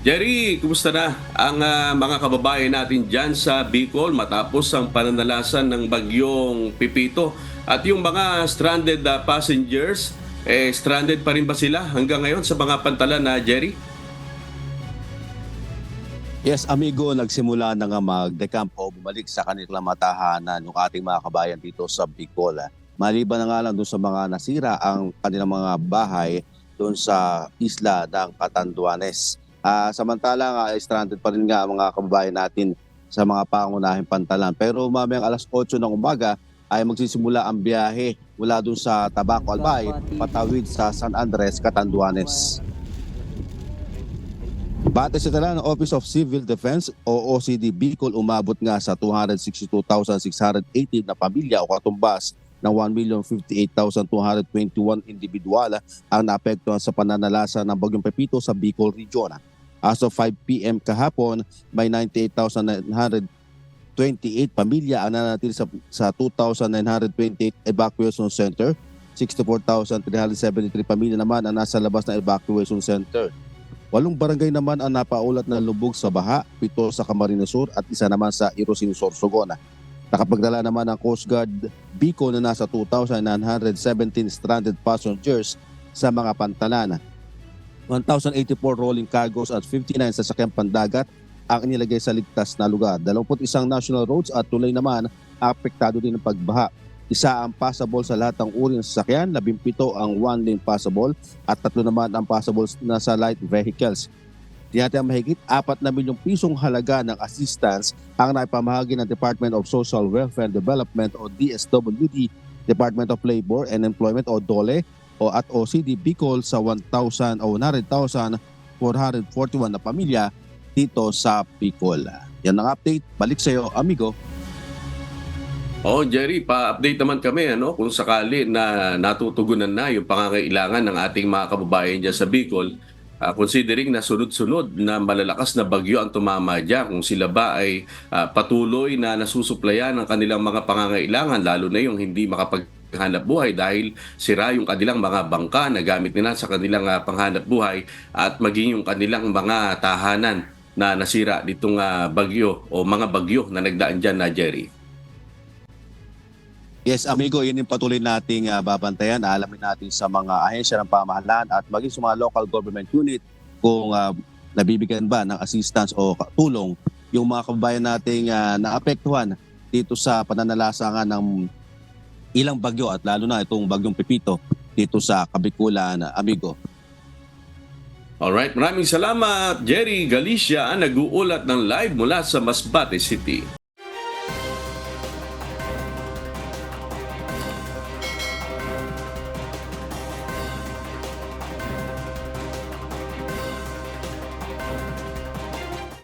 Jerry, kumusta na ang mga kababayan natin dyan sa Bicol matapos ang pananalasan ng bagyong Pipito? At yung mga stranded passengers, stranded pa rin ba sila hanggang ngayon sa mga pantalan na Jerry? Yes, amigo, nagsimula na nga mag-decamp o bumalik sa kanilang matahanan yung ating mga kabayan dito sa Bicol. Maliban na nga lang doon sa mga nasira ang kanilang mga bahay doon sa isla ng Catanduanes. Samantala nga, stranded pa rin nga ang mga kababayan natin sa mga pangunahing pantalan. Pero mamayang alas 8 ng umaga ay magsisimula ang biyahe mula doon sa Tabaco Albay patawid sa San Andres, Catanduanes. Batay sa tala ng Office of Civil Defense o OCD Bicol, umabot nga sa 262,618 na pamilya o katumbas ng 1,058,221 individual ang naapektuhan sa pananalasa ng Bagyong Pepito sa Bicol Region. As of 5 p.m. kahapon, may 98,928 pamilya ang nanatili sa 2,928 evacuation center. 64,373 pamilya naman ang nasa labas ng evacuation center. 8 barangay naman ang napaulat na lubog sa baha, 7 sa Camarines Sur at 1 naman sa Irosin, Sorsogon. Nakapagdala naman ang Coast Guard Bicol na nasa 2,917 stranded passengers sa mga pantalan. 1,084 rolling cargos at 59 sasakyang pandagat ang inilagay sa ligtas na lugar. 21 national roads at tulay naman apektado din ng pagbaha. 1 ang passable sa lahat ng uri ng sasakyan, 17 ang one-lane passable at 3 naman ang passable na sa light vehicles. Tinatayang mahigit 4 na milyong pisong halaga ng assistance ang naipamahagi ng Department of Social Welfare and Development o DSWD, Department of Labor and Employment o DOLE at OCD Bicol sa 1,441 na pamilya dito sa Bicol. Yan ang update. Balik sa iyo, amigo. Oh, Jerry, pa-update naman kami kung sakali na natutugunan na yung pangangailangan ng ating mga kababayan dyan sa Bicol. Considering na sunod-sunod na malalakas na bagyo ang tumama dyan, kung sila ba ay patuloy na nasusuplayan ng kanilang mga pangangailangan, lalo na yung hindi makapaghanap buhay dahil sira yung kanilang mga bangka na gamit nila sa kanilang panghanap buhay at maging yung kanilang mga tahanan na nasira ditong bagyo o mga bagyo na nagdaan dyan na Jerry. Yes, amigo, yun yung patuloy nating babantayan. Alamin natin sa mga ahensya ng pamahalaan at maging sa mga local government unit kung nabibigyan ba ng assistance o tulong yung mga kababayan nating naapektuhan dito sa pananalasa nga ng ilang bagyo at lalo na itong bagyong Pepito dito sa Kabikulan, amigo. Alright, maraming salamat Jerry Galicia, nag-uulat ng live mula sa Masbate City.